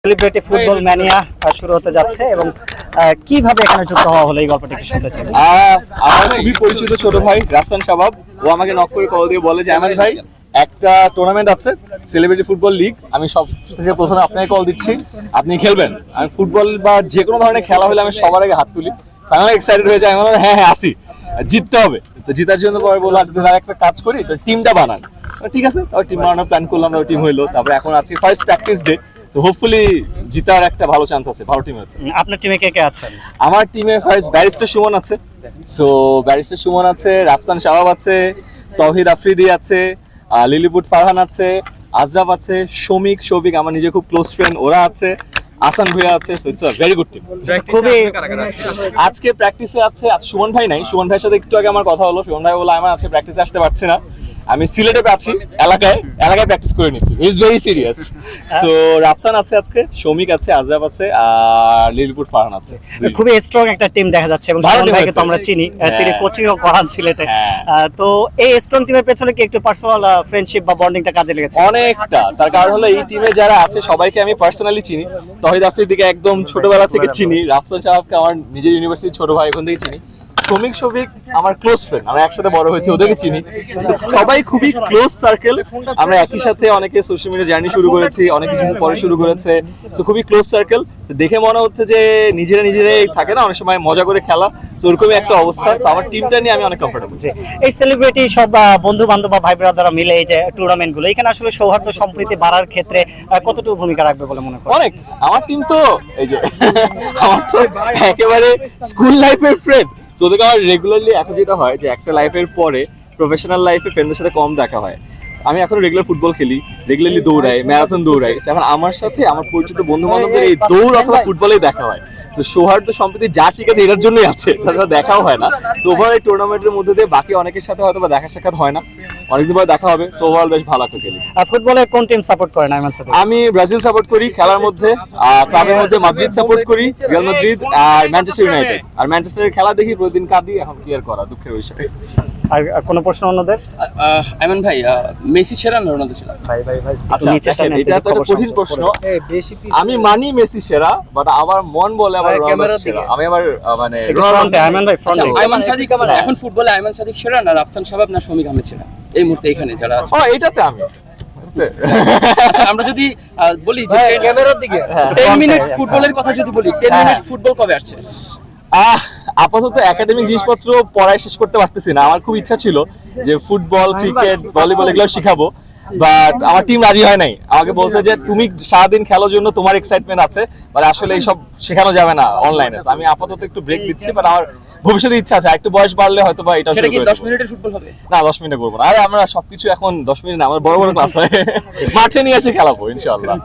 Celebrity football mania শুরু হতে যাচ্ছে এবং কিভাবে এখানে যুক্ত হওয়া হলো এই গল্পটা একটু শুনতে চাই। আমার খুবই পরিচিত ছোট ভাই রাফসান শাবাব, ও আমাকে নক করে কল দিয়ে বলে যে আমান ভাই একটা টুর্নামেন্ট আছে সেলিব্রিটি ফুটবল লিগ, আমি সব থেকে প্রথমে আপনাকে কল দিচ্ছি, আপনি খেলবেন। আমি ফুটবল বা যে কোনো ধরনের খেলা হলে আমি সবার আগে হাত তুলি, আমি এক্সাইটেড হয়ে যাই, আমি বললাম হ্যাঁ হ্যাঁ আসি, জিততে হবে। তো জিতার জন্য পরে বললো আজকে তারা একটা কাজ করি, তো টিমটা বানান। ঠিক আছে, তারপর টিম বানানোর প্ল্যান করলাম, তারপর টিম হইলো। তারপরে এখন আজকে ফার্স্ট প্র্যাকটিস ডে, তো হোপফুলি জিতার একটা ভালো চান্স আছে, ভালো টিম আছে। আপনার টিমে কে কে আছেন? আমার টিমে ফার্স্ট ব্যারিস্টার সুমন আছে, সো ব্যারিস্টার সুমন আছে, রাফসান শাবাব আছে, তৌহিদ আফ্রিদি আছে, লিলিপুট ফারহান আছে, আজরাফ আছে, শফিক আমার নিজে খুব ক্লোজ ফ্রেন্ড, ওরা আছে, আসান ভাইয়া আছে। So it's a very good team. খুবই আজকে প্র্যাকটিসে আছে, আজ সুমন ভাই নাই, সুমন ভাইয়ের সাথে একটু আগে আমার কথা হলো, সুমন ভাই বললো আমার আজকে প্র্যাকটিসে আসতে পারছি না, আমি সিলেটে আছি, এলাকায় প্র্যাকটিস করে নিচ্ছি। Is very serious. So Rafsan আছে আজকে, শমিক আছে, আজরাফ আছে, আর লিলিপুট ফারহান আছে। খুবই স্ট্রং একটা টিম দেখা যাচ্ছে এবং সুমন ভাইকে তো আমরা চিনি, তিনি কোচিংও করান সিলেটে। তো এই স্ট্রং টিমের পেছনে কি একটু পার্সোনাল ফ্রেন্ডশিপ বা বন্ডিংটা কাজে লেগেছে? অনেকটা, তার কারণ হলো এই টিমে যারা আছে সবাইকে আমি পার্সোনালি চিনি। তৌহিদ আফ্রিদিকে একদম ছোটবেলা থেকে চিনি, রাফসান শাবাবকে আমার নিজের ইউনিভার্সিটির ছোট ভাই, ওখান থেকে চিনি, শফিক আমার ক্লোজ ফ্রেন্ড, আমরা একসাথে বড় হয়েছি, ওদেরকে চিনি। সবাই খুবই ক্লোজ সার্কেল, আমরা একই সাথে অনেকে সোশ্যাল মিডিয়া জার্নি শুরু করেছি, অনেক কিছু পরে শুরু করেছে, তো খুবই ক্লোজ সার্কেল। দেখে মনে হচ্ছে যে নিজেরাই থাকে না অনেক সময় মজা করে খেলা, তো ওরকমই একটা অবস্থা। আমার টিমটা নিয়ে আমি অনেক কমফোর্টেবল। এই সেলিব্রিটি সব বন্ধু বান্ধব বা ভাই ব্রাদাররা মিলে এই যে টুর্নামেন্ট গুলো, এখানে আসলে সৌহার্দ্য সম্প্রীতি বাড়ার ক্ষেত্রে কতটুকু ভূমিকা রাখবে বলে মনে করেন? অনেক। আমার টিম তো এই যে আমার তো একেবারে স্কুল লাইফের ফ্রেন্ড, তো ওদেরকে আমার রেগুলারলি এখন যেটা হয় যে একটা লাইফের পরে প্রফেশনাল লাইফে ফ্রেন্ডদের সাথে কম দেখা হয়। আমি এখন রেগুলার ফুটবল খেলি, রেগুলারলি দৌড়াই, ম্যারাথন দৌড়াই, এখন আমার সাথে আমার পরিচিত বন্ধু বান্ধবদের এই দৌড় অথবা ফুটবলেই দেখা হয়। তো সৌহার্দ্য সম্প্রীতি যা ঠিক আছে এটার জন্যই আছে, তাছাড়া দেখাও হয় না। তো ওভারঅল এই টুর্নামেন্টের মধ্যে দিয়ে বাকি অনেকের সাথে হয়তো বা দেখা সাক্ষাৎ হয় না, অনেকদিন পরে দেখা হবে। সো ওভারঅল বেশ ভালো একটা খেলি। ফুটবলে কোন টিম সাপোর্ট করেন আইমান সাদিক? আমি ব্রাজিল সাপোর্ট করি খেলার মধ্যে, ক্লাবের মধ্যে মাদ্রিদ সাপোর্ট করি, রিয়াল মাদ্রিদ আর ম্যানচেস্টার ইউনাইটেড। আর ম্যানচেস্টারের খেলা দেখি প্রতিদিন, কাঁদি, এখন কি আর করা, দুঃখের বিষয়। আর কোনো প্রশ্ন অন্যদের? আইমান ভাই, মেসি সেরা না রোনালদো সেরা? ভাই আচ্ছা, এটা তো একটা কঠিন প্রশ্ন। আমি মানি মেসি সেরা, বাট আমার মন বলে আবার রোনালদো সেরা। আমি আবার মানে আইমান ভাই ফ্রন্টে। আইমান সাদিক এখন ফুটবলে আইমান সাদিক সেরা না রাফসান শাবাব না শমিক আহমেদ সেরা এই মুহূর্তে এখানে যারা আছে? এইটাতে আমি আচ্ছা, আমরা যদি বলি যে ক্যামেরার দিকে 10 মিনিটস ফুটবলের কথা যদি বলি, 10 মিনিটস ফুটবল কবে আসছে? আপাতত একাডেমিক জিনিসপত্র পড়ায় শেষ করতে পারতেছি না। আমার খুব ইচ্ছা ছিল যে ফুটবল, ক্রিকেট, ভলিবল এগুলো শিখাবো, বাট আমার টিম রাজি হয় নাই। আমাকে বলছে যে তুমি সারাদিন খেলার জন্য তোমার এক্সাইটমেন্ট আছে, বাট আসলে এইসব শেখানো যাবে না অনলাইনে। আমি আপাতত একটু ব্রেক দিচ্ছি, বাট আমার ভবিষ্যতে ইচ্ছা আছে একটু বয়স বাড়লে হয়তো বা এটা। সেটা কি 10 মিনিটের ফুটবল হবে? না, 10 মিনিট করবো না। আরে আমরা সবকিছু এখন 10 মিনিট না, আমার বড় বড় ক্লাস হয়, মাঠে নিয়ে এসে খেলাবো ইনশাআল্লাহ।